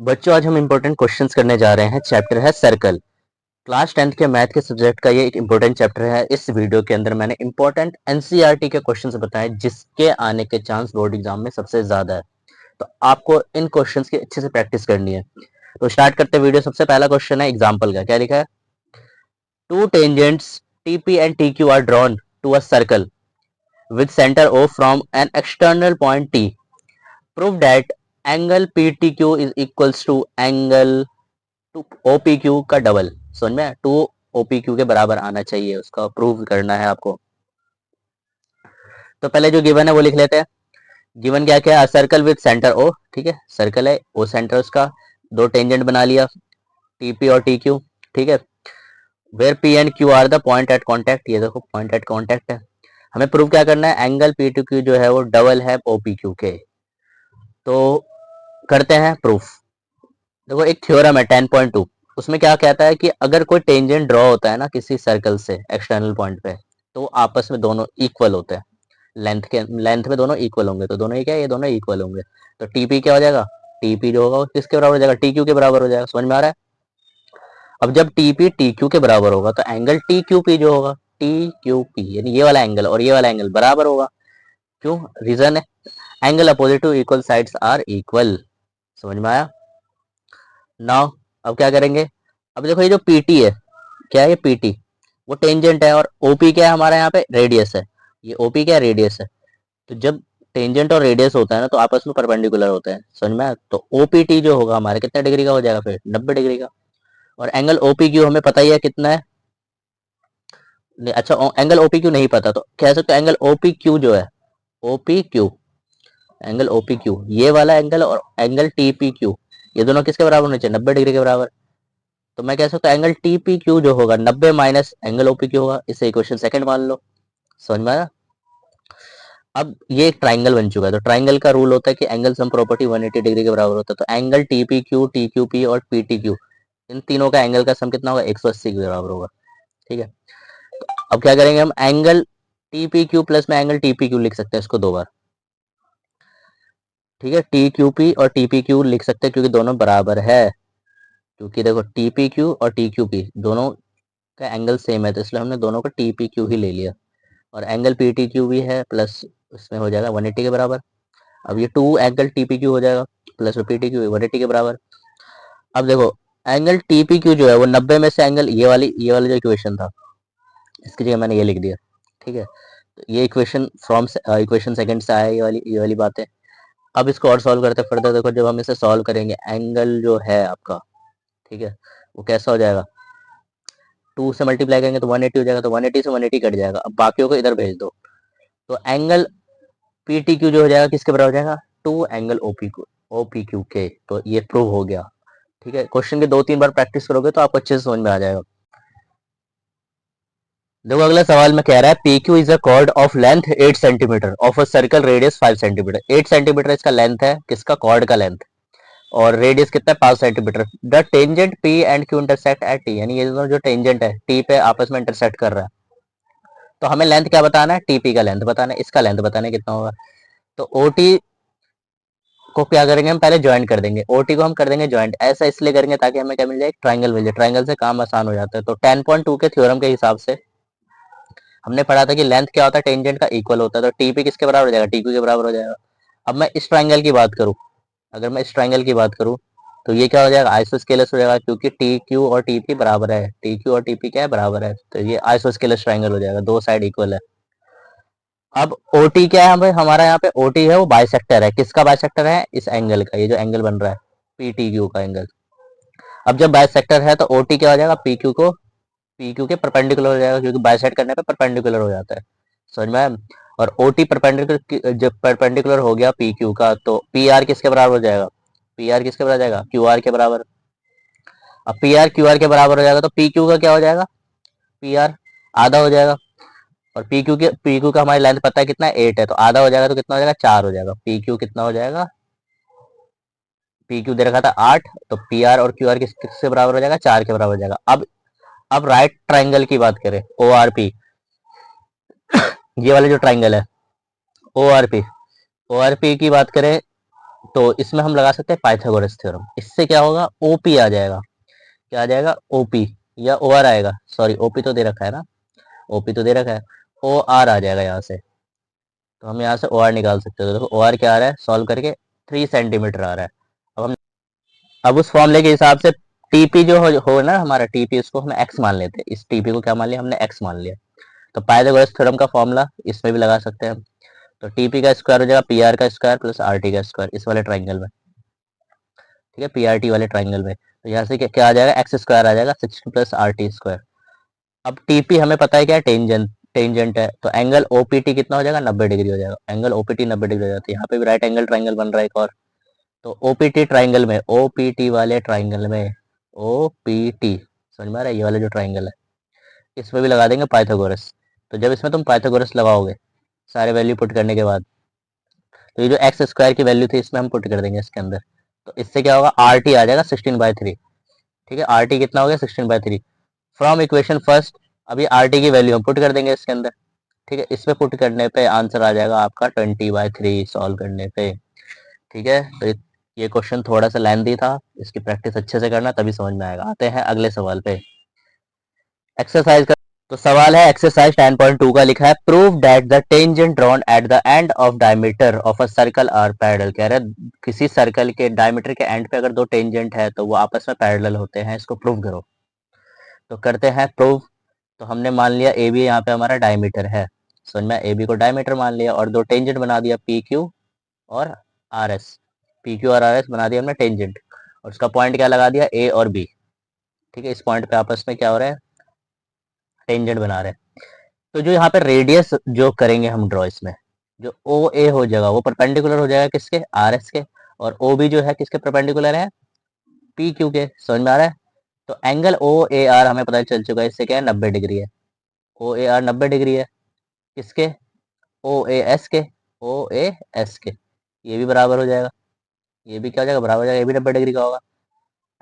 बच्चों आज हम इंपॉर्टेंट क्वेश्चंस करने जा रहे हैं। चैप्टर है सर्कल। क्लास 10th के मैथ के सब्जेक्ट का ये एक इंपॉर्टेंट चैप्टर है। इस वीडियो के अंदर मैंने इंपॉर्टेंट एनसीईआरटी के क्वेश्चंस बताए जिसके आने के चांस बोर्ड एग्जाम में सबसे ज्यादा है। तो आपको इन क्वेश्चंस की अच्छे से प्रैक्टिस करनी है। तो स्टार्ट करते हैं वीडियो। सबसे पहला क्वेश्चन है एग्जाम्पल का। क्या लिखा है? Two tangents TP and TQ are drawn to a circle with center O from an external point T। Prove that angle PTQ is equals to angle two OPQ का double. समझ में? To OPQ के बराबर आना चाहिए, उसका prove करना है आपको। तो पहले जो गिवन है वो लिख लेते हैं। गिवन क्या क्या है? Circle with center O। ठीक है, सर्कल है, O सेंटर उसका। दो टेंजेंट बना लिया, TP और TQ। ठीक है, where P and Q are the point at contact. ये देखो पॉइंट एट कॉन्टेक्ट है। हमें प्रूव क्या करना है? एंगल PTQ जो है वो डबल है OPQ के। तो करते हैं प्रूफ। देखो एक थ्योरम है 10.2, उसमें क्या कहता है कि अगर कोई टेंजेंट ड्रॉ होता है ना किसी सर्कल से एक्सटर्नल पॉइंट पे, तो आपस में दोनों इक्वल होते हैं। लेंथ में दोनों इक्वल होंगे, तो दोनों ये क्या है? ये दोनों इक्वल होंगे। तो टीपी क्या हो जाएगा? टीपी जो होगा वो किसके बराबर हो जाएगा? टीक्यू के बराबर हो जाएगा। समझ में आ रहा है? अब जब टीपी टीक्यू के बराबर होगा तो एंगल टीक्यूपी जो होगा, टीक्यूपी यानी ये वाला एंगल और ये वाला एंगल बराबर होगा। क्यों? रीजन है angle opposite to equal sides are equal. समझ में आया? नाउ अब क्या करेंगे? अब देखो ये जो पीटी है, क्या है? ये पीटी वो टेंजेंट है और ओपी क्या है? हमारा यहाँ पे रेडियस है। ये ओपी क्या है? रेडियस है। तो जब टेंजेंट और रेडियस होता है ना तो आपस में परपेंडिकुलर होते हैं। समझ में आया? तो ओपीटी जो होगा हमारे कितने डिग्री का हो जाएगा? फिर 90 डिग्री का। और एंगल ओपीक्यू हमें पता ही है कितना है। अच्छा, एंगल ओपीक्यू नहीं पता तो कह सकते हो एंगल ओपीक्यू जो है, ओपीक्यू, एंगल ओपीक्यू ये वाला एंगल और एंगल टीपीक्यू ये दोनों किसके बराबर होने चाहिए? 90 डिग्री के बराबर। तो मैं कह सकता हूँ एंगल टीपीक्यू जो होगा 90 माइनस एंगल ओपीक्यू होगा। इसे इक्वेशन सेकंड मान लो। समझ में आया? अब ये एक ट्राइंगल बन चुका है। तो ट्राइंगल का रूल होता है कि एंगल सम प्रॉपर्टी 180 डिग्री के बराबर होता है। तो एंगल टीपीक्यू, टीक्यूपी और पीटीक्यू इन तीनों का एंगल का सम कितना होगा? 180 के बराबर होगा। ठीक है, अब क्या करेंगे हम? एंगल टीपीक्यू प्लस में एंगल टीपीक्यू लिख सकते हैं इसको दो बार। ठीक है, टीक्यूपी और टीपीक्यू लिख सकते हैं क्योंकि दोनों बराबर है। क्योंकि देखो टीपीक्यू और टीक्यूपी दोनों का एंगल सेम है, तो इसलिए हमने दोनों का टीपीक्यू ही ले लिया। और एंगल पीटीक्यू भी है प्लस इसमें हो जाएगा 180 के बराबर। अब ये टू एंगल टीपीक्यू हो जाएगा प्लस पीटीक्यू 180 के बराबर। अब देखो एंगल टीपीक्यू जो है वो 90 में से एंगल ये वाला जो इक्वेशन था इसकी जगह मैंने ये लिख दिया। ठीक है, तो ये इक्वेशन फ्रॉम इक्वेशन सेकंड से आया, ये वाली बात है। अब इसको और सॉल्व करते फर्दर। देखो जब हम इसे सॉल्व करेंगे एंगल जो है आपका, ठीक है, वो कैसा हो जाएगा? 2 से मल्टीप्लाई करेंगे तो 180 हो जाएगा। तो 180 से 180 कट जाएगा। अब बाकियों को इधर भेज दो। तो एंगल पीटीक्यू जो हो जाएगा किसके बराबर हो जाएगा? 2 एंगल ओपीक्यू के। तो ये प्रूव हो गया। ठीक है, क्वेश्चन के 2-3 बार प्रैक्टिस करोगे तो आपको अच्छे से समझ में आ जाएगा। देखो अगला सवाल में कह रहा है PQ is a cord of length 8 centimetre of a circle radius 5 centimetre. 8 centimetre इसका लेंथ है, किसका? कॉर्ड का लेंथ। और रेडियस कितना है? 5 centimetre. The tangent P and Q intersect at T, यानी ये दोनों जो टेंजेंट है T पे आपस में इंटरसेक्ट कर रहा है। तो हमें लेंथ क्या बताना है? TP का लेंथ बताना है, इसका लेंथ बताना है कितना होगा। तो OT को क्या करेंगे हम? पहले ज्वाइंट कर देंगे। OT को हम कर देंगे ज्वाइंट। ऐसा इसलिए करेंगे ताकि हमें क्या मिल जाए? ट्राइंगल मिल जाए। ट्राइंगल से काम आसान हो जाता है। तो 10.2 के थ्योरम के हिसाब से हमने पढ़ा था कि लेंथ क्या होता है? टेंजेंट का इक्वल होता है। तो टीपी किसके बराबर हो जाएगा? टीक्यू के बराबर हो जाएगा। अब मैं इस ट्राइंगल की बात करूं, अगर मैं इस ट्राइंगल की बात करूं तो ये क्या हो जाएगा? आइसोस्केलस हो जाएगा क्योंकि टी क्यू और टीपी बराबर है। टी क्यू और टीपी क्या है? बराबर है। तो ये आइसोस्केलस ट्राइंगल हो जाएगा, दो साइड इक्वल है। अब ओटी क्या है? हमारा यहाँ पे ओटी है वो बाइसेक्टर है। किसका बाइसेक्टर है? इस एंगल का, ये जो एंगल बन रहा है पी क्यू का एंगल। अब जब बाइसेक्टर है तो ओटी क्या हो जाएगा? पी क्यू के परपेंडिकुलर हो जाएगा क्योंकि बाइसेक्ट करने पे परपेंडिकुलर हो जाता है। समझ में आया? और ओटी परपेंडिकुलर जब परपेंडिकुलर हो गया पी क्यू का तो पी आर किसके बराबर हो जाएगा? पी आर किसके बराबर हो जाएगा? क्यू आर के बराबर। अब पी आर क्यू आर के बराबर हो जाएगा तो पी क्यू का क्या हो जाएगा? पी आर आधा हो जाएगा। और पी क्यू का हमारी लेंथ पता है कितना है? 8 है। तो आधा हो जाएगा तो कितना हो जाएगा? 4 हो जाएगा। पी क्यू कितना हो जाएगा? पी क्यू दे रखा था 8, तो पी आर और क्यू आर किसके बराबर हो जाएगा? 4 के बराबर हो जाएगा। अब राइट ट्राइंगल की बात करें, ओ आर पी, ये वाला जो ट्राइंगल है O R P, O R P की बात करें तो इसमें हम लगा सकते हैं पाइथागोरस थ्योरम। इससे क्या होगा, ओपी आ जाएगा। क्या आ जाएगा, ओपी या ओ आर आएगा, सॉरी ओपी तो दे रखा है ना, ओपी तो दे रखा है, ओ आर आ जाएगा यहाँ से। तो हम यहाँ से ओ आर निकाल सकते हो। तो देखो ओ आर क्या आ रहा है, सॉल्व करके 3 सेंटीमीटर आ रहा है। अब उस फॉर्मूले के हिसाब से टीपी जो हो ना हमारा टीपी, उसको हम एक्स मान लेते हैं। इस टीपी को क्या मान लिया हमने, एक्स मान लिया। तो पाइथागोरस थ्योरम का फॉर्मूला इसमें भी लगा सकते हैं हम। तो टीपी का स्क्वायर हो जाएगा पी आर का स्क्वायर प्लस आर टी का स्क्वायर, इस वाले ट्राइंगल में। ठीक है, पी आर टी वाले ट्राइंगल में। तो यहाँ से क्या आ जाएगा, एक्स स्क्वायर आ जाएगा 60 प्लस आर टी स्क्वायर। अब टीपी हमें पता है क्या है, टेंजेंट। टेंजेंट है तो एंगल ओपीटी कितना हो जाएगा, 90 डिग्री हो जाएगा। एंगल ओपीटी 90 डिग्री हो जाता है। यहाँ पे भी राइट एंगल ट्राइंगल बन रहा है एक और। तो ओपीटी ट्राइंगल में, ओपीटी वाले ट्राइंगल में, ओपीटी समझ में आ रहा है, ये वाला जो ट्राइंगल है, इसमें भी लगा देंगे पाइथागोरस। तो जब इसमें तुम पाइथागोरस लगाओगे सारे वैल्यू पुट करने के बाद, तो ये जो एक्स स्क्वायर की वैल्यू थी इसमें हम पुट कर देंगे इसके अंदर। तो इससे क्या होगा, आर टी आ जाएगा 16/3। ठीक है, आर टी कितना हो गया, 16/3 फ्रॉम इक्वेशन फर्स्ट। अभी आर टी की वैल्यू हम पुट कर देंगे इसके अंदर। ठीक है, इसमें पुट करने पे आंसर आ जाएगा आपका 20/3 सॉल्व करने पे। ठीक है, तो ये क्वेश्चन थोड़ा सा लेंथी था, इसकी प्रैक्टिस अच्छे से करना तभी समझ में आएगा। आते हैं अगले सवाल पे, एक्सरसाइज का। तो सवाल है एक्सरसाइज 10.2 का, लिखा है prove that the tangent drawn at the end of diameter of a circle are parallel. कह रहे हैं किसी सर्कल के डायमीटर के एंड पे अगर दो टेंजेंट है तो वो आपस में पैरेलल होते हैं, इसको प्रूव करो। तो करते हैं प्रूव। तो हमने मान लिया ए बी यहाँ पे हमारा डायमीटर है, समझ में, ए बी को डायमीटर मान लिया और दो टेंजेंट बना दिया पी क्यू और आर एस। पी क्यू और आर एस बना दिया हमने टेंजेंट, और उसका पॉइंट क्या लगा दिया, ए और बी। ठीक है, इस पॉइंट पे आपस में क्या हो रहा है, टेंजेंट बना रहे हैं। तो जो यहाँ पे रेडियस जो करेंगे हम ड्रॉ, इसमें जो ओ ए हो जाएगा वो परपेंडिकुलर हो जाएगा किसके, आर एस के, और ओ बी जो है किसके परपेंडिकुलर है, पी क्यू के। समझ में आ रहा है। तो एंगल ओ ए आर हमें पता चल चुका है, इससे क्या है, 90 डिग्री है। ओ ए आर 90 डिग्री है किसके, ओ ए एस के, ओ ए एस के। ये भी बराबर हो जाएगा, ये भी क्या हो जाएगा, बराबर हो जाएगा, ये भी 90 डिग्री का होगा।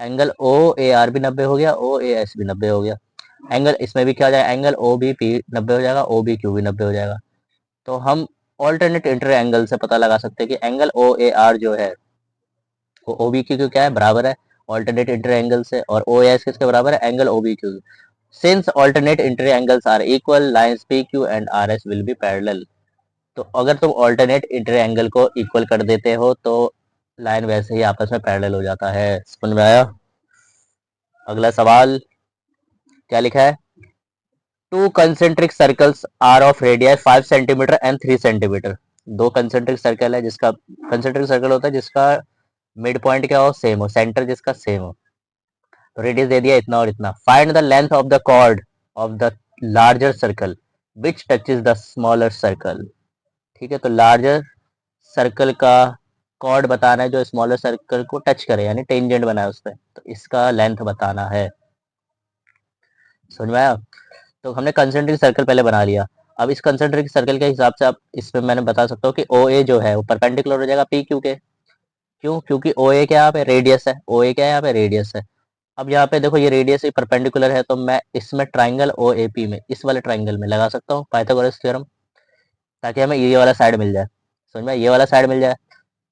एंगल ओ ए आर भी 90 हो गया, ओ ए एस भी 90 हो गया। एंगल इसमें भी क्या हो जाएगा, एंगल ओ बी पी 90 हो जाएगा, ओ बी क्यू भी 90 हो जाएगा। तो हम ऑल्टरनेट इंटर एंगल से पता लगा सकते हैं कि एंगल ओ ए आर जो है वो ओ बी क्यू क्या है, बराबर है ऑल्टरनेट इंटर एंगल से, और ओ एस किसके बराबर है, angle O B Q. Since alternate inter angles are equal, lines P Q and R S will be parallel. तो अगर तुम ऑल्टरनेट इंटर एंगल को इक्वल कर देते हो तो लाइन वैसे ही आपस में पैरेलल हो जाता है। समझ में आया। अगला सवाल क्या लिखा है, two concentric circles are of radius 5 centimeter and 3 centimeter. दो कंसेंट्रिक सर्कल है, जिसका कंसेंट्रिक सर्कल होता है जिसका मिड पॉइंट क्या हो, सेम हो, सेंटर जिसका सेम हो। तो रेडियस दे दिया इतना और इतना। Find the length of the chord of the larger circle which touches the smaller circle. ठीक है, तो लार्जर सर्कल का कॉर्ड बताना है जो स्मॉलर सर्कल को टच करे, यानी टेंजेंट बना है उस पर, तो इसका लेंथ बताना है। समझ में आया। तो हमने कंसेंट्रिक सर्कल पहले बना लिया। अब इस कंसेंट्रिक सर्कल के हिसाब से आप इसमें मैंने बता सकता हूँ कि ओ ए जो है वो परपेंडिकुलर हो जाएगा पी क्यू के। क्यों, क्योंकि ओ ए क्या यहाँ पे रेडियस है, ओ ए क्या है यहाँ पे रेडियस है। अब यहाँ पे देखो ये रेडियस ही परपेंडिकुलर है, तो मैं इसमें ट्राइंगल ओ ए पी में, इस वाले ट्राइंगल में लगा सकता हूँ पाइथागोरस थ्योरम, ताकि हमें ये वाला साइड मिल जाए। समझ में, ये वाला साइड मिल जाए।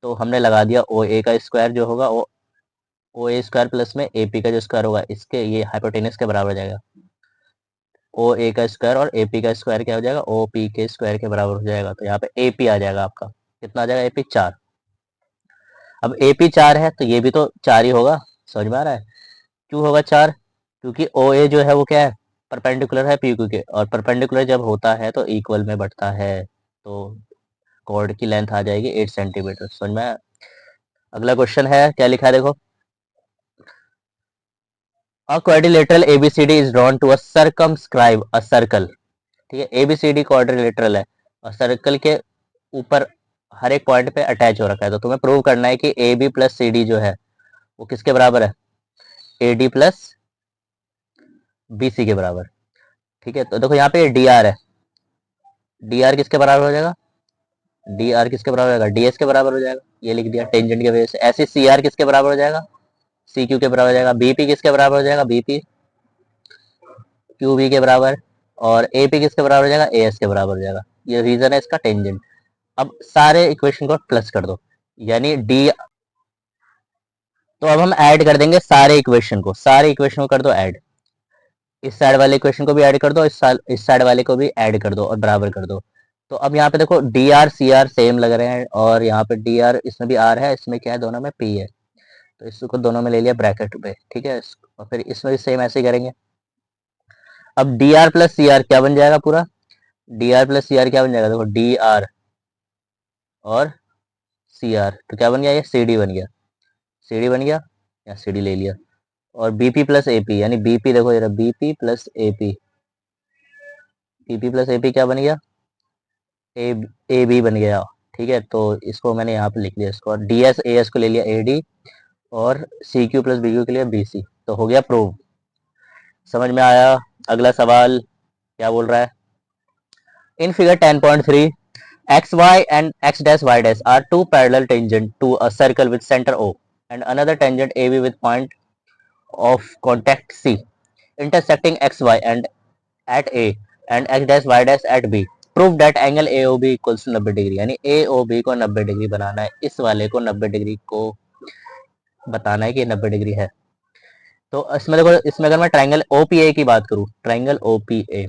तो हमने लगा दिया ओ ए का स्क्वायर जो होगा ओ ए स्क्वायर प्लस में ए पी का जो स्क्वायर होगा इसके, ये हाइपोटेनस के बराबर हो जाएगा। ओ ए का स्क्वायर और ए पी का स्क्वायर क्या हो जाएगा, ओ पी के स्क्वायर के बराबर हो जाएगा। तो यहाँ पे ए पी आ जाएगा आपका, कितना आ जाएगा, ए पी 4। अब ए पी 4 है तो ये भी तो 4 ही होगा। समझ में आ रहा है। क्यों होगा 4, क्योंकि ओ ए जो है वो क्या है, परपेंडिकुलर है पी क्यू के, और परपेंडिकुलर जब होता है तो इक्वल में बढ़ता है। तो कॉर्ड की लेंथ आ जाएगी 8 सेंटीमीटर। समझ में आया? अगला क्वेश्चन है, क्या लिखा है देखो, a quadrilateral ABCD is drawn to a circumscribe a circle. ठीक है, एबीसीडी क्वाड्रिलेटरल है और सर्कल के ऊपर हर एक पॉइंट पे अटैच हो रखा है। तो तुम्हें प्रूव करना है कि A B plus C D जो है वो किसके बराबर है, A D plus B C के बराबर। ठीक है, तो देखो यहाँ पे डी आर है, डी आर किसके बराबर हो जाएगा, डी आर किसके बराबर हो जाएगा, डी एस के बराबर हो जाएगा, ये लिख दिया टेंजेंट की वजह से। ऐसे सी आर किसके बराबर हो जाएगा, सी क्यू के बराबर हो जाएगा। बीपी किसके बराबर हो जाएगा, बीपी क्यू बी के बराबर। और ए पी किसके बराबर हो जाएगा, ए एस के बराबर हो जाएगा। ये रीजन है इसका टेंजेंट। अब सारे इक्वेशन को प्लस कर दो, यानी डी। तो अब हम ऐड कर देंगे सारे इक्वेशन को कर दो ऐड। इस साइड वाले इक्वेशन को भी ऐड कर दो, इस साइड वाले को भी ऐड कर दो और बराबर कर दो। तो अब यहाँ पे देखो D R C R same लग रहे हैं, और यहाँ पे डी आर इसमें भी आर है, इसमें क्या है, दोनों में पी है, तो इसको दोनों में ले लिया ब्रैकेट पे, ठीक है। और फिर इसमें भी सेम ऐसे ही करेंगे। अब D R plus C R क्या बन जाएगा पूरा, D R plus C R क्या बन जाएगा, देखो डी आर और सी आर, तो क्या बन गया, ये सी डी बन गया, सी डी बन गया, या सी डी ले लिया। और बीपी प्लस एपी, यानी बीपी देखो जरा, BP plus AP, BP plus AP क्या बन गया, ए ए बी बन गया, ठीक है। तो इसको मैंने यहाँ पे लिख लिया, इसको डी एस ए एस को ले लिया ए डी, और C Q plus B Q के लिए बी सी, तो हो गया प्रूव। समझ में आया। अगला सवाल क्या बोल रहा है, in figure 10.3 X Y and X dash Y dash are two parallel tangent to a circle with center O and another tangent A B with point of contact C intersecting XY and at A and X dash Y dash at B. Prove that angle AOB equals to 90 degree, यानी AOB को 90 degree बनाना है, इस वाले को 90 degree को बताना है कि 90 डिग्री है। तो इसमें देखो, इसमें अगर मैं ट्राइंगल OPA की बात करूँ, ट्राइंगल OPA,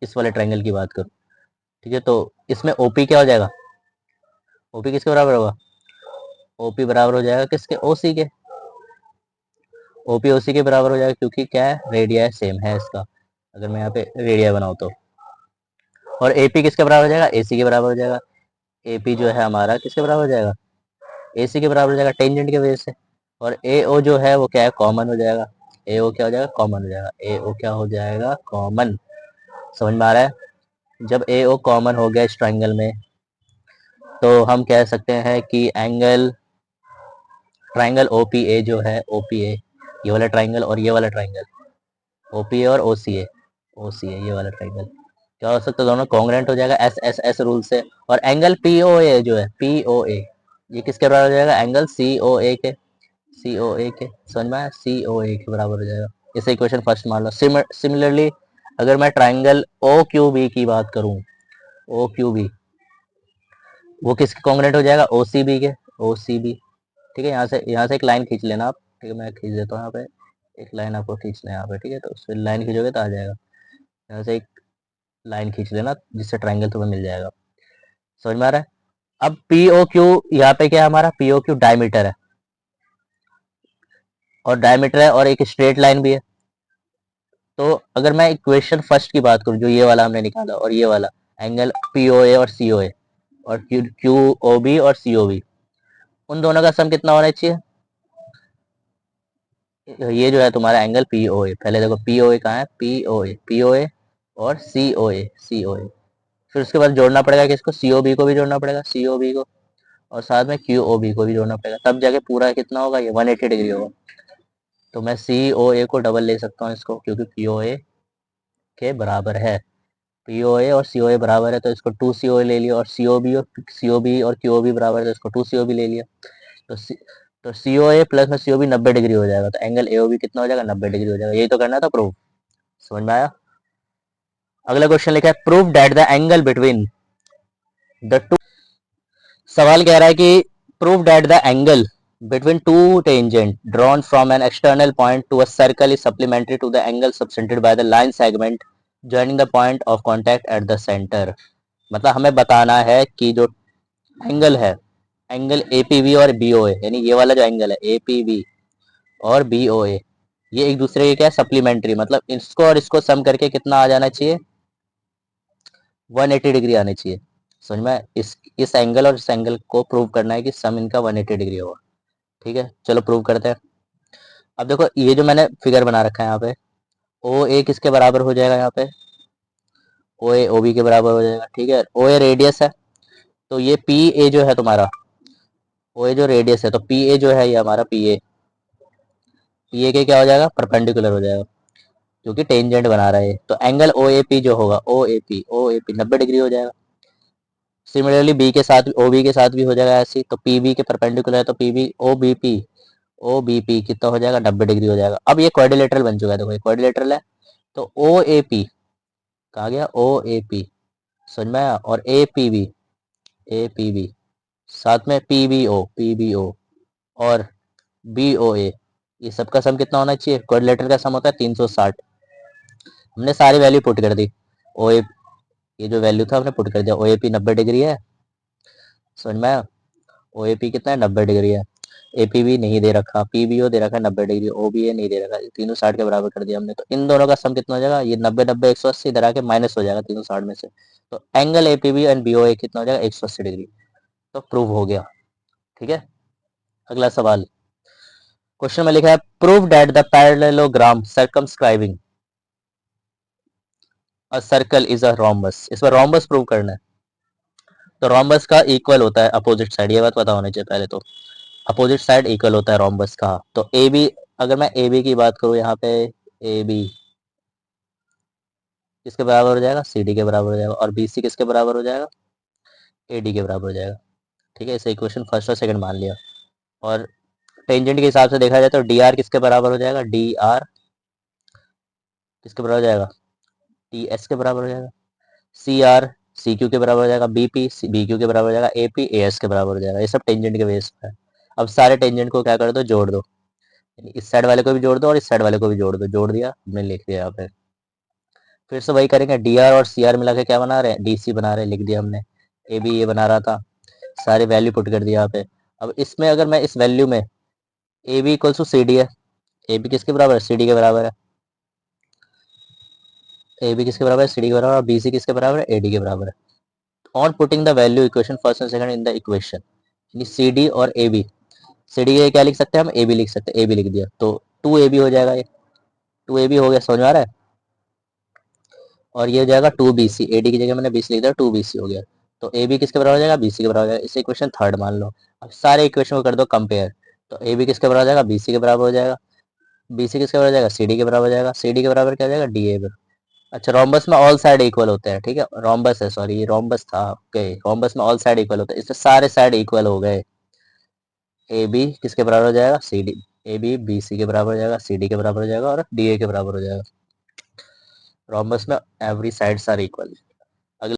इस वाले ट्राइंगल की बात करूँ, ठीक है, तो इसमें OP क्या हो जाएगा, OP किसके बराबर होगा, OP बराबर हो जाएगा किसके, OC के, OP OC के बराबर हो जाएगा, क्योंकि क्या है, रेडिया सेम है इसका, अगर मैं यहाँ पे रेडिया बनाऊँ तो। और AP किसके बराबर हो जाएगा, AC के बराबर हो जाएगा, AP जो है हमारा किसके बराबर हो जाएगा, AC के बराबर हो जाएगा टेंजेंट की वजह से। और AO जो है वो क्या है, कॉमन हो जाएगा, AO क्या हो जाएगा, कॉमन हो जाएगा, AO क्या हो जाएगा, कॉमन। समझ में आ रहा है। जब AO कॉमन हो गया इस ट्राइंगल में, तो हम कह सकते हैं कि ट्राइंगल OPA जो है, OPA ये वाला ट्राइंगल और ये वाला ट्राइंगल, OPA और OCA ये वाला ट्राइंगल क्या हो सकता है, दोनों कॉन्ग्रेंट हो जाएगा एस रूल से। और एंगल POA जो है, POA ये किसके बराबर हो जाएगा, एंगल COA के, COA के, समझ में आया, COA के बराबर हो जाएगा। इसे इक्वेशन फर्स्ट मान लो। सिमिलरली अगर मैं ट्राइंगल OQB की बात करूं, OQB वो किसके कॉन्ग्रेंट हो जाएगा, OCB के, OCB, ठीक है। यहाँ से एक लाइन खींच लेना आप, ठीक है, मैं खींच देता हूँ यहाँ पे, एक लाइन आपको खींचना है यहाँ पे, ठीक है, तो उस लाइन खींचोगे तो आ जाएगा। यहाँ से एक लाइन खींच लेना जिससे ट्राइंगल तुम्हें मिल जाएगा। समझ में आ रहा है। अब POQ यहाँ पे क्या है, हमारा POQ डायमीटर है, और डायमीटर है और एक स्ट्रेट लाइन भी है। तो अगर मैं इक्वेशन फर्स्ट की बात करूँ, जो ये वाला हमने निकाला और ये वाला एंगल POA और COA और QOB और COB, उन दोनों का सम कितना होना चाहिए, ये जो है तुम्हारा एंगल POA, पहले देखो POA कहाँ है, POA और COA, फिर उसके बाद जोड़ना पड़ेगा किसको, COB को भी जोड़ना पड़ेगा, COB को, और साथ में QOB को भी जोड़ना पड़ेगा, तब जाके पूरा कितना होगा, ये 180 डिग्री होगा। तो मैं COA को डबल ले सकता हूँ इसको, क्योंकि POA के बराबर है, POA और COA बराबर है, तो इसको 2 COA ले लिया, और COB और QOB बराबर है, तो इसको 2 COB ले लिया। तो तो COA प्लस में COB 90 डिग्री हो जाएगा, तो एंगल AOB कितना हो जाएगा, 90 डिग्री हो जाएगा। यही तो करना था प्रूफ। समझ में आया। अगला क्वेश्चन लिखा है, proof that the angle between the two, सवाल कह रहा है कि proof that the angle between two tangent drawn from an external point to a circle is supplementary to the angle subtended by the line segment joining the point of contact at the center। मतलब हमें बताना है कि जो angle है, angle APB और BOA, यानी ये वाला जो एंगल है APB और BOA, ये एक दूसरे के क्या है, सप्लीमेंट्री, मतलब इसको और इसको सम करके कितना आ जाना चाहिए, 180 डिग्री आनी चाहिए। समझ में, इस एंगल और इस एंगल को प्रूव करना है कि सम इनका 180 डिग्री होगा। ठीक है, चलो प्रूव करते हैं। अब देखो ये जो मैंने फिगर बना रखा है यहाँ पे, OA किसके बराबर हो जाएगा, यहाँ पे OA OB के बराबर हो जाएगा, ठीक है। OA रेडियस है, तो ये PA जो है तुम्हारा, OA जो रेडियस है, तो PA जो है ये हमारा PA के क्या हो जाएगा, परपेंडिकुलर हो जाएगा, क्योंकि टेंजेंट बना रहा है। तो एंगल OAP जो होगा, OAP 90 डिग्री हो जाएगा। सिमिलरली बी के साथ, OB के साथ भी हो जाएगा ऐसे, तो PB के परपेंडिकुलर है, तो PB OBP कितना हो जाएगा, 90 डिग्री हो जाएगा। अब ये क्वाड्रिलेटरल बन चुका है, देखो ये क्वाड्रिलेटरल है, तो OAP कहा गया, OAP समझ में आया, और APB साथ में पीबीओ और बीओए, ये सबका सम कितना होना चाहिए? क्वाड्रिलेटरल का सम होता है 360। हमने सारी वैल्यू पुट कर दी। ओ ए, ये जो वैल्यू था हमने पुट कर दिया। ओ ए पी 90 डिग्री है, समझ में आया? ओ ए पी कितना है? 90 डिग्री है। ए पी भी नहीं दे रखा, पी बी ओ दे रखा है 90 डिग्री, ओ बी ए नहीं दे रखा, तीनों 60 के बराबर कर दिया हमने। तो इन दोनों का सम कितना हो जाएगा? ये 90 90 180 इधर आके माइनस हो जाएगा तीनों 60 में से। तो angle A P B and B O A कितना हो जाएगा? 180 डिग्री। तो प्रूव हो गया। ठीक है, अगला सवाल। क्वेश्चन में लिखा है prove that the parallelogram circumscribing a circle is a rhombus. इस बार रोम्बस प्रूव करना है। तो रोम्बस का इक्वल होता है अपोजिट साइड, ये बात पता होनी चाहिए पहले तो। अपोजिट साइड इक्वल होता है रोम्बस का। तो ए बी, अगर मैं ए बी की बात करूं यहाँ पे, ए बी किसके बराबर हो जाएगा? सी डी के बराबर हो जाएगा। और बी सी किसके बराबर हो जाएगा? ए डी के बराबर हो जाएगा। ठीक है, इसे इक्वेशन फर्स्ट और सेकंड मान लिया। और टेंजेंट के हिसाब से देखा जाए तो डी आर किसके बराबर हो जाएगा? डी आर किसके बराबर हो जाएगा? टी एस के बराबर हो जाएगा। सी आर सी क्यू के बराबर हो जाएगा। बी पी बी क्यू के बराबर हो जाएगा। ए पी ए एस के बराबर हो जाएगा। ये सब टेंजेंट के बेस पे है। अब सारे टेंजेंट को क्या कर दो? जोड़ दो। इस साइड वाले को भी जोड़ दो और इस साइड वाले को भी जोड़ दो। जोड़ दिया, हमने लिख दिया यहाँ पे। फिर से वही करेंगे, डी आर और सी आर मिला के क्या बना रहे हैं? डी सी बना रहे हैं, लिख दिया हमने। ए बी ये बना रहा था, सारे वैल्यू पुट कर दिया यहाँ पे। अब इसमें अगर मैं इस वैल्यू में A B equals to C D है, ए बी किसके बराबर है? सी डी के बराबर है। ए बी किसके बराबर है? सी डी के बराबर। और बी सी किसके बराबर है? ए डी के बराबर है। On putting the value equation first and second in the equation, यानी सी डी और ए बी, सी डी क्या लिख सकते हैं हम? ए बी लिख सकते हैं। ए बी लिख दिया तो टू ए बी हो जाएगा। ये टू ए बी हो गया, समझ में आ रहा है? और ये हो जाएगा two B C, A D की जगह मैंने बी सी लिख दिया, टू बी सी हो गया। तो ए बी किसके बराबर हो जाएगा? बी सी के बराबर हो जाएगा। इसे इक्वेशन थर्ड मान लो। अब सारे इक्वेशन को कर दो कंपेयर। तो ए बी किसके बराबर हो जाएगा? बी सी के बराबर हो जाएगा। बी सी किसके बराबर हो जाएगा? सी डी के बराबर हो जाएगा। सी डी के बराबर क्या हो जाएगा? D A B. अच्छा, रोम्बस में ऑल साइड इक्वल होते हैं। ठीक है, रोम्बस है, सॉरी ये रोम्बस था। ओके, रोम्बस में ऑल साइड इक्वल होते हैं, इससे सारे साइड इक्वल हो गए। ए बी किसके बराबर हो जाएगा? C D. A B B C के बराबर हो जाएगा, सी डी के बराबर हो जाएगा और डी ए के बराबर हो जाएगा। रोम्बस में एवरी साइड्स आर इक्वल।